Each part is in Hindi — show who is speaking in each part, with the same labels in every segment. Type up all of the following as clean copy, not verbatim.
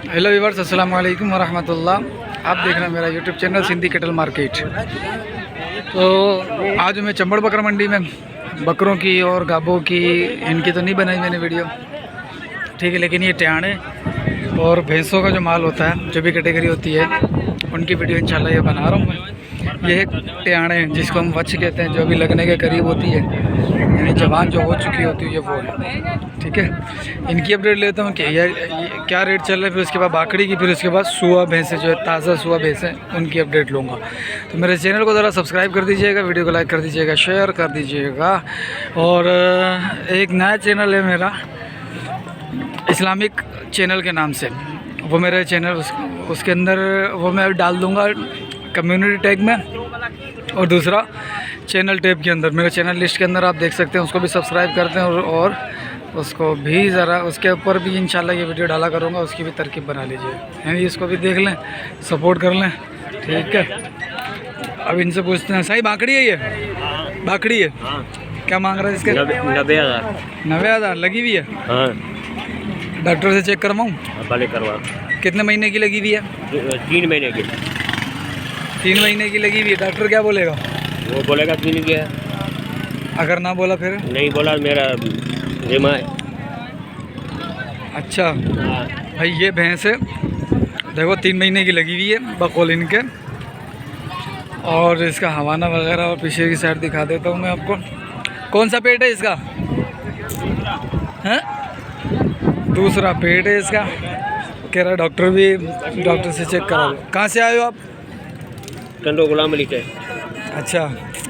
Speaker 1: हेलो व्यूअर्स, अस्सलाम वालेकुम वरहमतुल्लाह। आप देख रहे हैं मेरा YouTube channel Sindhi cattle market. तो आज मैं चंबड़ बकरा मंडी में बकरों की और गाबों की, इनकी तो नहीं बनाई मैंने वीडियो, ठीक है, लेकिन ये टियाणे और भैंसों का जो माल होता है, जो भी कैटेगरी होती है, उनकी वीडियो इंशाल्लाह ये बना रहा हूँ मैं। ये है टियाणे जिसको हम वच्छ कहते हैं, जो भी लगने के करीब होती है, यानी जवान जो हो चुकी होती है, ये वो है, ठीक है। इनकी अपडेट लेता हूँ कि ये क्या रेट चल रहा है, फिर उसके बाद बाकड़ी की, फिर उसके बाद सुआ भैंसे जो है, ताज़ा सुआ भैंसे, उनकी अपडेट लूँगा। तो मेरे चैनल को ज़रा सब्सक्राइब कर दीजिएगा, वीडियो को लाइक कर दीजिएगा, शेयर कर दीजिएगा। और एक नया चैनल है मेरा इस्लामिक चैनल के नाम से, वो मेरा चैनल उसके अंदर वो मैं डाल दूँगा कम्युनिटी टैग में, और दूसरा चैनल टैब के अंदर, मेरे चैनल लिस्ट के अंदर आप देख सकते हैं। उसको भी सब्सक्राइब करते हैं और उसको भी ज़रा उसके ऊपर भी इंशाल्लाह ये वीडियो डाला करूँगा, उसकी भी तरकीब बना लीजिए, यानी इसको भी देख लें, सपोर्ट कर लें, ठीक है। अब इनसे पूछते हैं, सही बाकड़ी है ये? बाकड़ी है, क्या मांग रहा है इसके? 90,000 लगी हुई है। डॉक्टर से चेक करवाऊँ?
Speaker 2: भले करवा।
Speaker 1: कितने महीने की लगी हुई है?
Speaker 2: 3 महीने की।
Speaker 1: 3 महीने की लगी हुई है। डॉक्टर क्या बोलेगा?
Speaker 2: वो बोलेगा 3 की है।
Speaker 1: अगर ना बोला फिर? नहीं
Speaker 2: बोला मेरा जिम्मा है।
Speaker 1: अच्छा भाई, ये भैंस है, देखो 3 महीने की लगी हुई है बकौल इनके। और इसका हवाना वगैरह और पीछे की साइड दिखा देता हूँ मैं आपको। कौन सा पेट है इसका? हैं? दूसरा पेट है इसका। कह रहा डॉक्टर भी, डॉक्टर से चेक करा लो। कहाँ से आए हो आप?
Speaker 2: टंडो गुलाम अली से।
Speaker 1: अच्छा,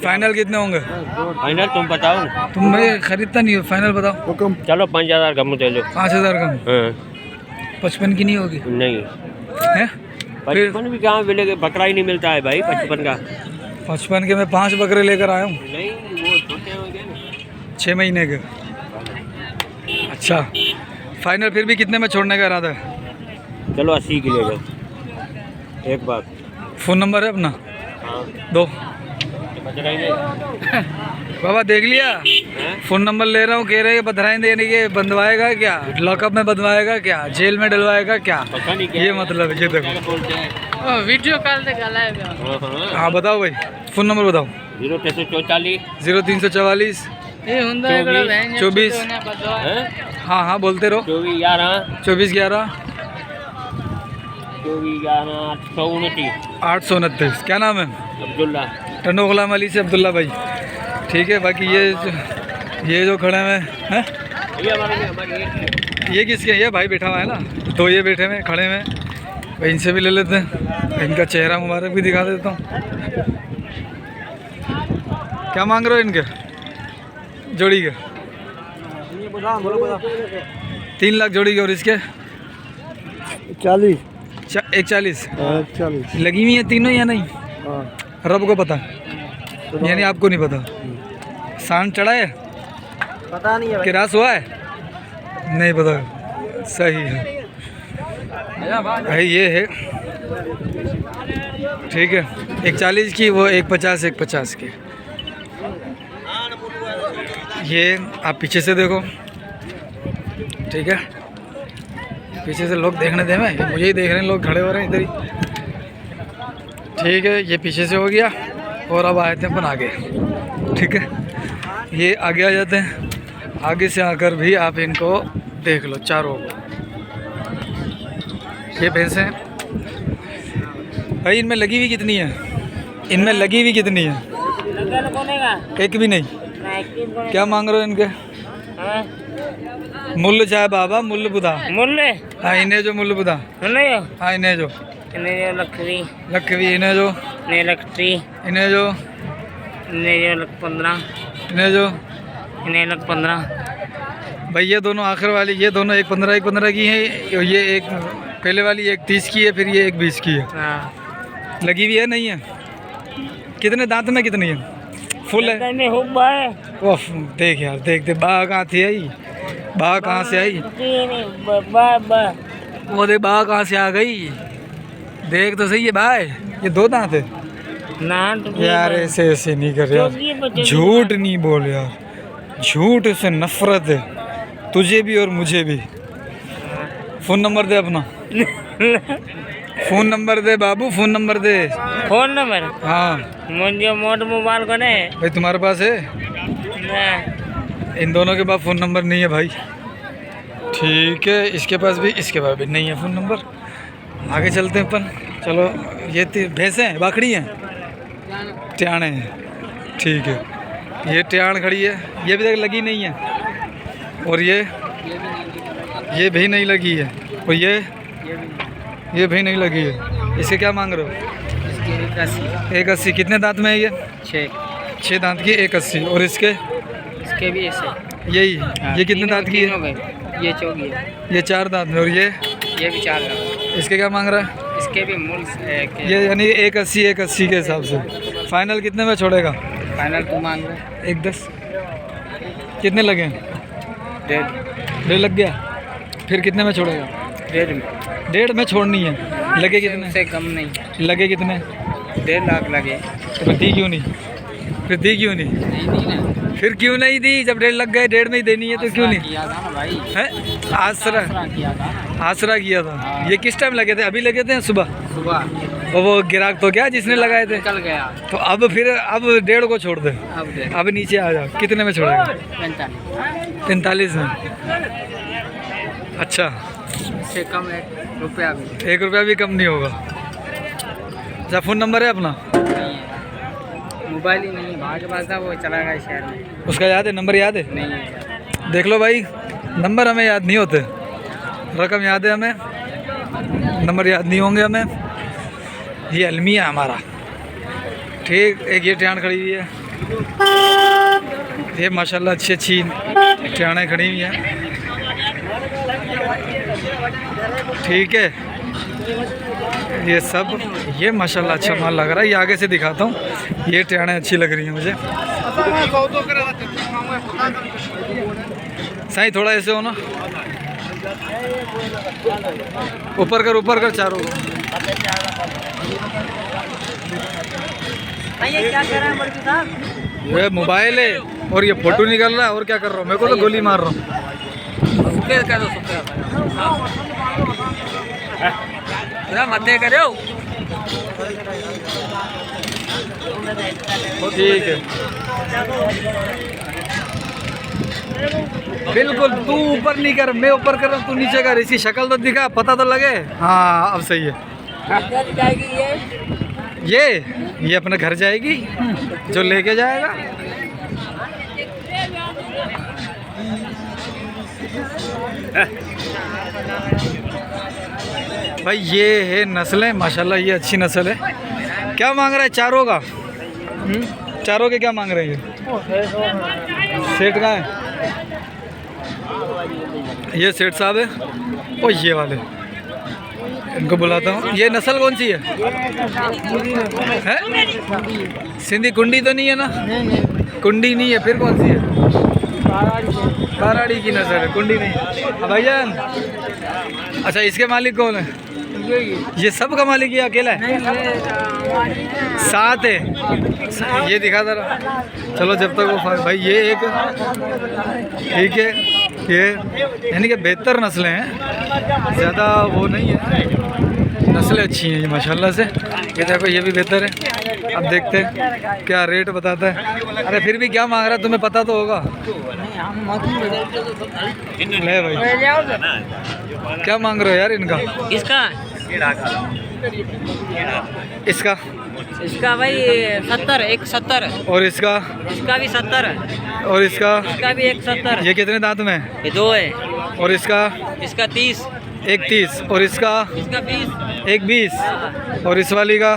Speaker 1: फाइनल कितने होंगे?
Speaker 2: फाइनल तुम बताओ।
Speaker 1: तुम मैं खरीदता नहीं हो, फाइनल बताओ।
Speaker 2: हुक्म। चलो 5,000 कम दे लो।
Speaker 1: 5,000 कम? 55 की नहीं होगी?
Speaker 2: नहीं
Speaker 1: है?
Speaker 2: 55 भी कहाँ मिलेगा, बकरा ही नहीं मिलता है भाई 55 का।
Speaker 1: 55 के मैं 5 बकरे लेकर आया हूँ।
Speaker 2: नहीं, वो छोटे हो गए ना,
Speaker 1: 6 महीने के। अच्छा, फाइनल फिर भी कितने में छोड़ने का इरादा है?
Speaker 2: चलो 80 की ले लो। एक बात,
Speaker 1: फ़ोन नंबर है अपना?
Speaker 2: हाँ
Speaker 1: दो।
Speaker 2: बजराई
Speaker 1: बाबा देख लिया, फ़ोन नंबर ले रहा हूँ, कह रहे हैं बधराई देने के, बंधवाएगा क्या? लॉकअप में बंधवाएगा क्या? जेल में डलवाएगा क्या? ये मतलब ये देखो वीडियो कॉल से गला। हाँ बताओ भाई, फ़ोन नंबर बताओ। 0344 24। हाँ हाँ बोलते रहो। 24 11 829। क्या नाम है?
Speaker 2: अब्दुल्ला।
Speaker 1: टंडो गुलाम अली से अब्दुल्ला भाई, ठीक है। बाकी ये जो खड़े हुए हैं, ये किसके? ये भाई बैठा हुआ है ना, तो ये बैठे हुए खड़े हुए भाई, इनसे भी ले लेते हैं, इनका चेहरा मुबारक भी दिखा देता हूँ। क्या मांग रहे हो इनके जोड़ी के? 3 लाख जोड़ी के। और इसके
Speaker 3: 40।
Speaker 1: 140
Speaker 3: 40
Speaker 1: लगी हुई है तीनों या नहीं? रब को पता, यानी आपको नहीं पता। सांड चढ़ा है?
Speaker 3: पता नहीं है
Speaker 1: किरास हुआ है? नहीं पता। सही है भाई, ये है, ठीक है। 140 की, वो 150 की। ये आप पीछे से देखो, ठीक है, पीछे से लोग देखने दे, मैं मुझे ही देख रहे हैं, लोग खड़े हो रहे हैं इधर ही, ठीक है। ये पीछे से हो गया, और अब आए थे अपन आगे, ठीक है। ये आगे आ जाते हैं, आगे से आकर भी आप इनको देख लो चारों। ये भैंसे हैं भाई, इनमें लगी हुई कितनी है? इनमें लगी हुई कितनी है? एक भी नहीं। क्या मांग रहे हो इनके? मुल्ल चाहे बाबा, मुल्ल बुधा। मुल्ल? हाँ, इन्हें जो मुल्ल बुधा। हाँ, इन्हें जो लखवी, इन्हें जो लखटी, इन्हें जो 15, इन्हें जो 15। भाई ये दोनों आखिर वाली, ये दोनों 1.15 की है। ये एक पहले वाली 1.30 की है, फिर ये 1.20 की है। लगी हुई है नहीं है? कितने दांत में कितनी है? फुल है? ओह देख यार, देख बाघ कहाँ थी आई, बाघ कहाँ से आई? वो देख बाघ कहाँ से आ गई, देख तो सही है भाई। ये 2 दांत है यार, ऐसे नहीं कर यार, झूठ नहीं बोल यार, झूठ से नफरत है तुझे भी और मुझे भी। फ़ोन नंबर दे अपना। फ़ोन नंबर दे बाबू, फ़ोन नंबर दे।
Speaker 2: फोन नंबर
Speaker 1: हाँ
Speaker 2: मुझे मोट मोबाइल को नहीं
Speaker 1: भाई, तुम्हारे पास है?
Speaker 2: ना।
Speaker 1: इन दोनों के पास फ़ोन नंबर नहीं है भाई। ठीक है, इसके पास भी नहीं है फ़ोन नंबर। आगे चलते हैं अपन। चलो, ये भैंसें हैं, बाखड़ी हैं, ट्याणे हैं। ठीक है, ये ट्याण खड़ी है, ये भी तक लगी नहीं है। और ये भी नहीं लगी है। और ये भी नहीं लगी है। इसके क्या मांग रहे हो? 180। कितने दांत में है ये? 6 दांत की 180। और इसके
Speaker 2: भी ऐसे
Speaker 1: यही, ये कितने दांत की है?
Speaker 2: ये चौकी है,
Speaker 1: ये 4 दांत में। और ये
Speaker 2: भी 4 लाख।
Speaker 1: इसके क्या मांग रहा है?
Speaker 2: इसके भी मूल
Speaker 1: ये यानी 180 के हिसाब से। फाइनल कितने में छोड़ेगा?
Speaker 2: फाइनल तू मांग रहा
Speaker 1: 110। कितने लगे? 1.5 लग गया। फिर कितने में छोड़ेगा? 1.5 में छोड़नी है। लगे कितने?
Speaker 2: से कम नहीं।
Speaker 1: लगे कितने?
Speaker 2: 1.5 लाख लगे।
Speaker 1: तो फिर दी क्यों नहीं? फिर क्यों नहीं दी? जब 1.5 लग गए, 1.5 में ही देनी है तो क्यों नहीं?
Speaker 2: किया था ना भाई,
Speaker 1: है आसरा किया था। ये किस टाइम लगे थे? अभी लगे थे सुबह?
Speaker 2: सुबह।
Speaker 1: और वो गिराक तो क्या जिसने लगाए थे?
Speaker 2: निकल गया।
Speaker 1: तो अब 1.5 को छोड़ दे।
Speaker 2: अब
Speaker 1: अब नीचे आ जा। कितने में छोड़ेगा? 45 में। अच्छा,
Speaker 2: से कम 1 रुपया भी
Speaker 1: 1 रुपया भी कम नहीं होगा। अच्छा, फ़ोन नंबर है अपना?
Speaker 2: नहीं है, मोबाइल ही नहीं। भाग के पास था, वो चला गया शहर में।
Speaker 1: उसका याद है? नंबर याद है?
Speaker 2: नहीं है।
Speaker 1: देख लो भाई, नंबर हमें याद नहीं होते, रकम याद है हमें, नंबर याद नहीं होंगे हमें। ये अलमिया है हमारा। ठीक, एक ये ट्याण खड़ी हुई है। ये माशाल्लाह अच्छी ट्याणें खड़ी हुई हैं। ठीक है, ये सब, ये माशाल्लाह अच्छा माल लग रहा है। ये आगे से दिखाता हूँ। ये ट्याणें अच्छी लग रही हैं मुझे। सही, थोड़ा ऐसे हो ना, ऊपर कर चारों।
Speaker 3: ये क्या कर रहे हैं बड़की साहब?
Speaker 1: ये मोबाइल है और ये फोटो निकल रहा है। और क्या कर रहा हूँ? मेरे को तो गोली मार रहा हूँ।
Speaker 2: मत करो।
Speaker 1: ठीक है, बिल्कुल। तू ऊपर नहीं कर, मैं ऊपर कर रहा हूँ, तू नीचे कर। इसकी शक्ल तो दिखा, पता तो लगे। हाँ, अब सही है। ये अपने घर जाएगी, जो लेके जाएगा। भाई ये है नस्लें, माशाल्लाह ये अच्छी नस्ल है। क्या मांग रहा है चारों का? चारों के क्या मांग रहे हैं? सेठ का है? ये सेठ साहब है। और ये वाले, इनको बुलाता हूँ। ये नस्ल कौन सी है? सिंधी कुंडी तो नहीं है ना? कुंडी नहीं है, फिर कौन सी है? बाराड़ी की नस्ल है, कुंडी नहीं है। भाईजान, अच्छा, इसके मालिक कौन है? ये सब का मालिक ये अकेला है? साथ है। ये दिखा जरा। चलो, जब तक वो भाई, ये एक, ठीक है, ये यानी कि बेहतर नस्लें हैं, ज़्यादा वो नहीं है, नस्लें अच्छी हैं ये माशाल्लाह से। ये देखो, ये भी बेहतर है। अब देखते हैं क्या रेट बताता है। अरे फिर भी क्या मांग रहा है, तुम्हें पता तो होगा। ले भाई, क्या मांग रहे हो यार इनका?
Speaker 2: इसका भाई 70
Speaker 1: और इसका
Speaker 2: भी 70 है।
Speaker 1: और इसका
Speaker 2: भी 170।
Speaker 1: ये कितने दांत में?
Speaker 2: ये 2 है।
Speaker 1: और इसका
Speaker 2: 30।
Speaker 1: 30। और इसका
Speaker 2: 20।
Speaker 1: 20। और इस वाली का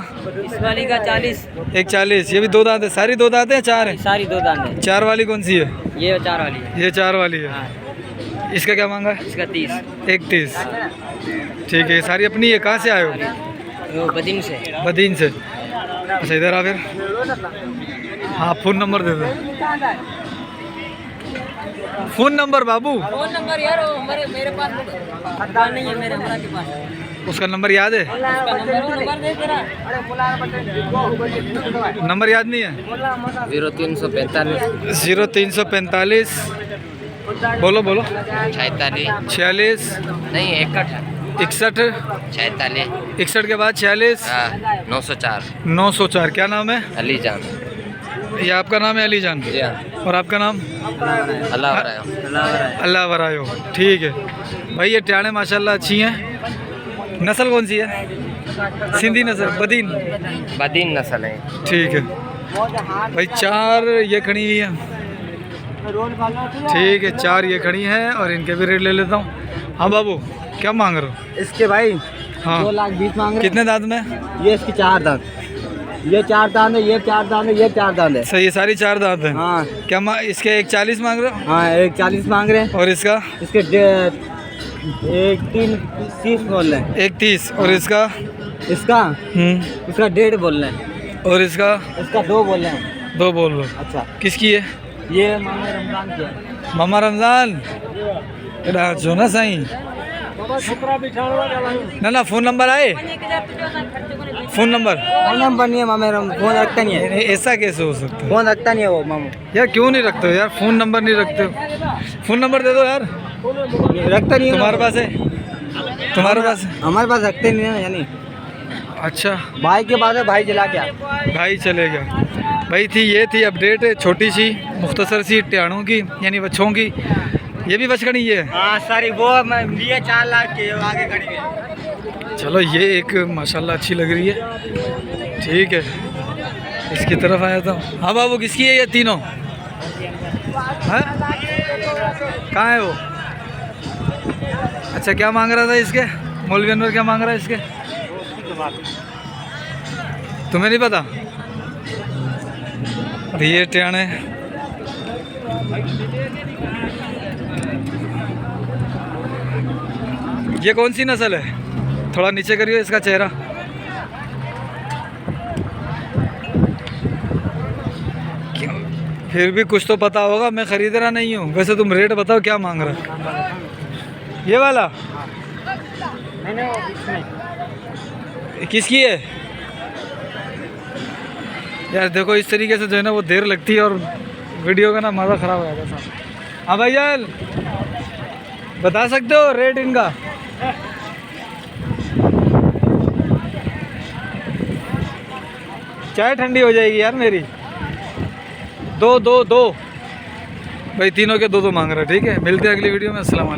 Speaker 2: 40।
Speaker 1: 40। ये भी 2 दांत है? सारी 2 दांत है? 4 है?
Speaker 2: सारी 2 दांत है।
Speaker 1: 4 वाली कौन सी है?
Speaker 2: ये 4 वाली है।
Speaker 1: ये 4 वाली है। इसका क्या मांगा है?
Speaker 2: इसका 30।
Speaker 1: 31। ठीक है, सारी अपनी है। कहाँ से आए हो?
Speaker 2: वो बदीन से।
Speaker 1: बदीन से। अच्छा, इधर आ फिर। हाँ, फ़ोन नंबर दे दो। फ़ोन नंबर बाबू।
Speaker 2: फोन नंबर यार मेरे पास नहीं है, मेरे हमरा के पास।
Speaker 1: उसका नंबर याद है?
Speaker 2: नंबर दे तेरा।
Speaker 1: नंबर याद नहीं है?
Speaker 2: 0345
Speaker 1: 0345 बोलो बोलो।
Speaker 4: 46
Speaker 1: 46
Speaker 4: नहीं 61
Speaker 1: 61
Speaker 4: 46
Speaker 1: 61 के बाद 46
Speaker 4: 904
Speaker 1: 904। क्या नाम है?
Speaker 4: अली जान।
Speaker 1: ये आपका नाम है अली जान,
Speaker 4: जी हाँ।
Speaker 1: और आपका नाम?
Speaker 4: अल्लाह बनाया।
Speaker 1: अल्लाह वरायो। ठीक है भाई, ये ट्याणे माशाल्लाह अच्छी हैं। नस्ल कौन सी है? सिंधी नस्ल, बदीन।
Speaker 4: बदीन नस्ल है।
Speaker 1: ठीक है भाई, 4 ये खड़ी हुई हैं। ठीक है, 4 ये खड़ी हैं और इनके भी रेट ले लेता हूँ। हाँ बाबू, क्या मांग रहे हो?
Speaker 3: इसके भाई
Speaker 1: हाँ
Speaker 3: 2,20,000 मांग रहे
Speaker 1: कितने दांत में?
Speaker 3: हैं। ये इसकी 4 दांत, ये 4 दांत है, ये 4 दांत है, ये 4 दांत है।
Speaker 1: सही, ये सारी 4 दांत हैं।
Speaker 3: हाँ
Speaker 1: क्या इसके 140 मांग रहे हो?
Speaker 3: हाँ, एक 40 मांग रहे हैं।
Speaker 1: और इसका?
Speaker 3: इसके 30 बोल रहे हैं।
Speaker 1: 130। और इसका?
Speaker 3: इसका इसका 1.5 बोल रहे हैं।
Speaker 1: और इसका?
Speaker 3: इसका 2 बोल रहे हैं।
Speaker 1: 2 बोल रहे हो।
Speaker 3: अच्छा,
Speaker 1: किसकी है?
Speaker 3: ये मामा रमजान की है।
Speaker 1: मामा रमजान जो ना साईं ना फ़ोन नंबर आए? फ़ोन नंबर
Speaker 3: फोन नंबर नहीं है मामा, फोन रखता नहीं है।
Speaker 1: ऐसा कैसे हो सकता है
Speaker 3: फोन रखता नहीं है वो मामू,
Speaker 1: यार? क्यों नहीं रखते हो यार? फ़ोन नंबर नहीं रखते हो? फ़ोन नंबर दे दो यार।
Speaker 3: रखता नहीं है।
Speaker 1: तुम्हारे पास है? तुम्हारे पास है?
Speaker 3: हमारे पास रखते नहीं है, यानी
Speaker 1: अच्छा,
Speaker 3: भाई के बाद भाई जला क्या।
Speaker 1: भाई चले गया। भाई ये थी अपडेट छोटी सी मुख्तसर सी ट्याणों की, यानी बच्चों की। ये भी बचकनी ये है।
Speaker 3: हाँ सारी वो मैं लिए 4 लाख के आगे खड़ी है।
Speaker 1: चलो, ये एक माशाल्लाह अच्छी लग रही है। ठीक है, इसकी तरफ आया था। हाँ बाबू, किसकी है ये तीनों? हाँ, कहाँ है वो? अच्छा, क्या मांग रहा था इसके? मौलवी अनवर क्या मांग रहा है इसके? तुम्हें नहीं पता? ये ट्याणे ये कौन सी नस्ल है? थोड़ा नीचे करिए इसका चेहरा। क्यों? फिर भी कुछ तो पता होगा, मैं खरीद रहा नहीं हूँ। वैसे तुम रेट बताओ, क्या मांग रहा है? ये वाला किसकी है यार? देखो, इस तरीके से जो है ना वो देर लगती है और वीडियो का ना मज़ा ख़राब हो जाता है साहब। हाँ भाईजान, बता सकते हो रेट इनका? चाय ठंडी हो जाएगी यार मेरी। 2 भाई, तीनों के 2 मांग रहा है। ठीक है, मिलते हैं अगली वीडियो में। अस्सलाम वालेकुम।